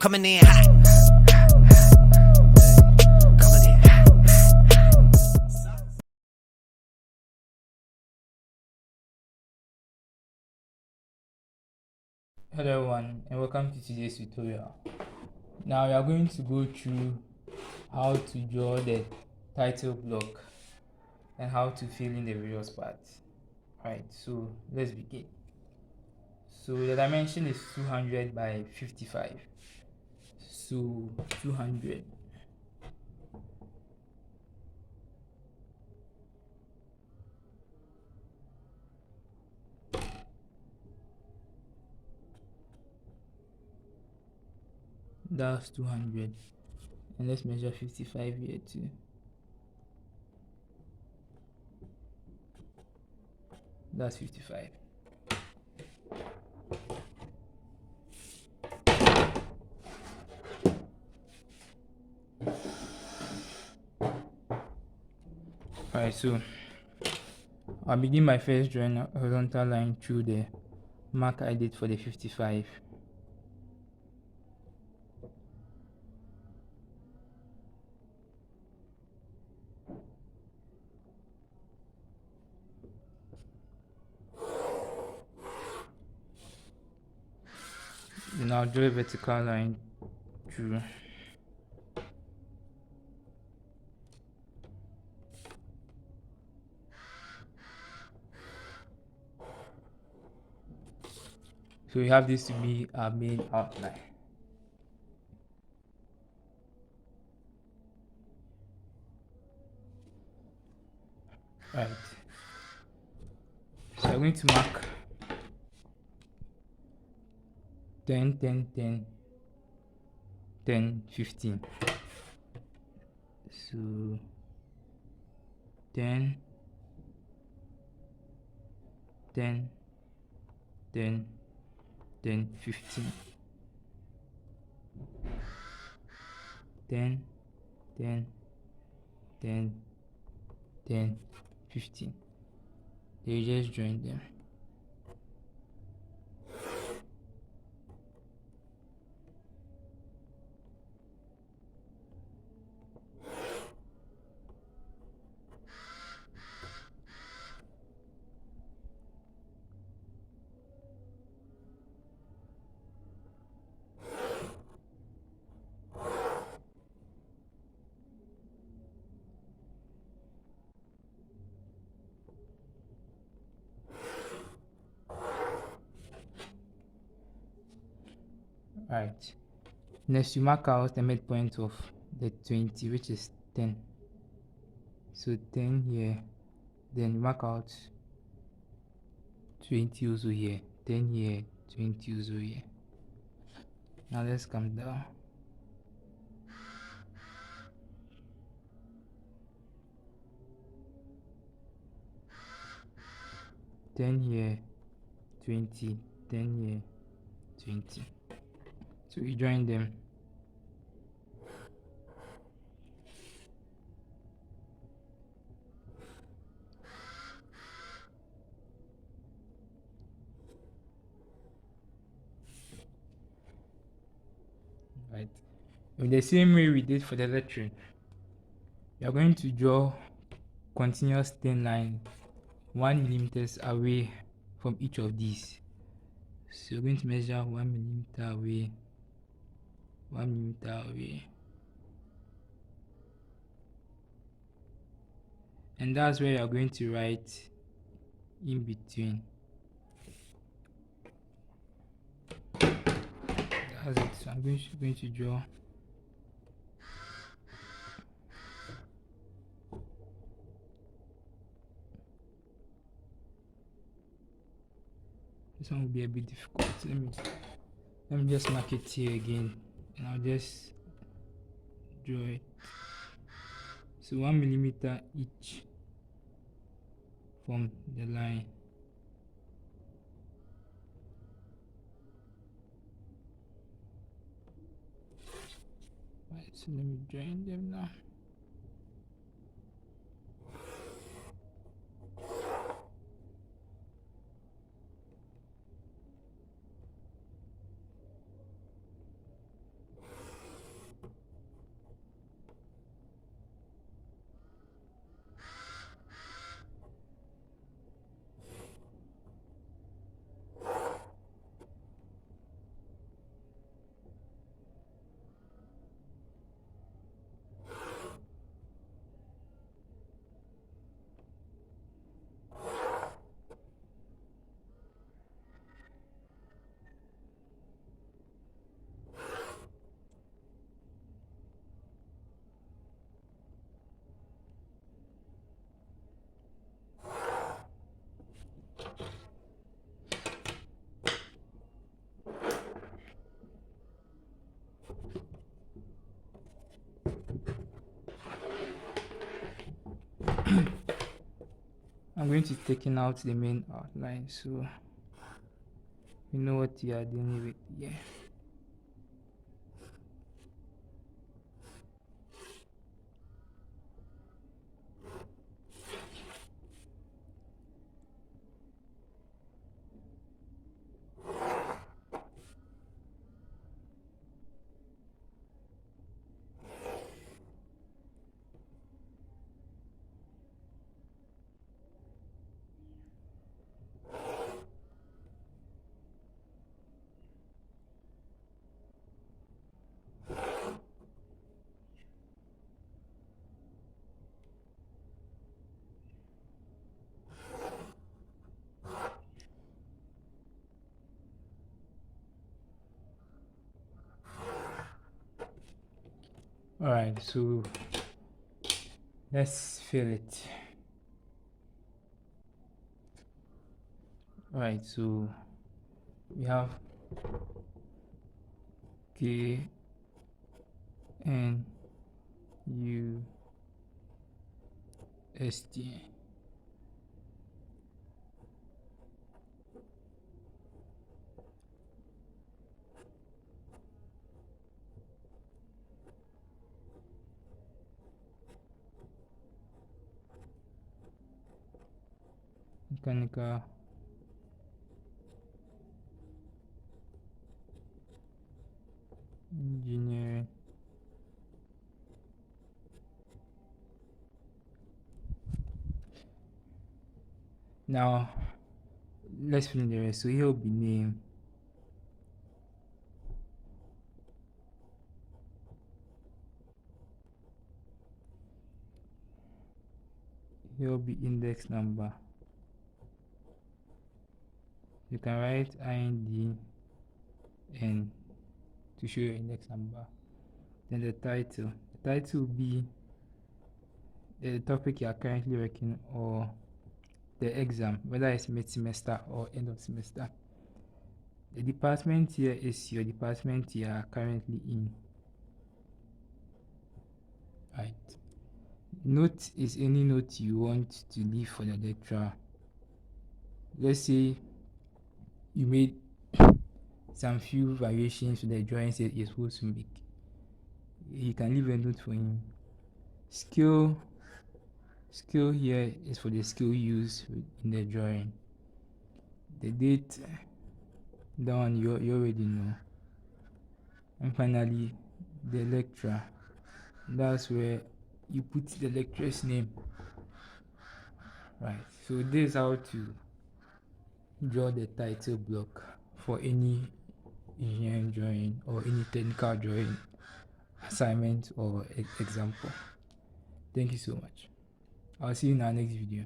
Coming in hot. Coming in hot. Hello everyone and welcome to today's tutorial. Now we are going to go through how to draw the title block and how to fill in the various parts. Alright, so let's begin. So the dimension is 200 by 55. So 200. That's 200. And let's measure 55 here too. That's 55. Alright, so I'll begin by first drawing a horizontal line through the mark I did for the 55. Then I'll draw a vertical line through. So we have this to be our main outline. Right. So I'm going to mark 10, 10, 10, 10, 15. So 10, 10, 10, 10, 15. 10, 10, 10, 10, 15. Then you just join them. Right. Next you mark out the midpoint of the 20, which is 10. So 10 here. Then you mark out 20 also here. 10 here, 20 also here. Now let's come down. Ten here, 20, 10 here, 20. So we join them. Right. In the same way we did for the lettering, we are going to draw continuous thin line 1 millimeters away from each of these. So we're going to measure 1 millimeter away, 1 millimeter away. And that's where you're going to write in between. That's it. So I'm going to draw this one will be a bit difficult. Let me just mark it here again, and I'll just draw it. So 1 millimeter each from the line. Right, so let me join them now. I'm going to taking out the main outline so you know what you are dealing with here. Alright, so let's fill it. Alright, so we have K N U S T. Mechanical engineering. Now let's fill in the rest. So here will be name. Here will be index number. You can write IND and to show your index number. Then the title. The title will be the topic you are currently working or the exam, whether it's mid semester or end of semester. The department here is your department you are currently in. Right. Note is any note you want to leave for the lecturer. Let's say you made some few variations to the drawings that you're supposed to make. You can leave a note for him. Skill here is for the skill used in the drawing. The date, that one you already know. And finally, the lecturer. That's where you put the lecturer's name. Right. So this is how to draw the title block for any engineering drawing or any technical drawing assignment or example. Thank you so much. I'll see you in our next video.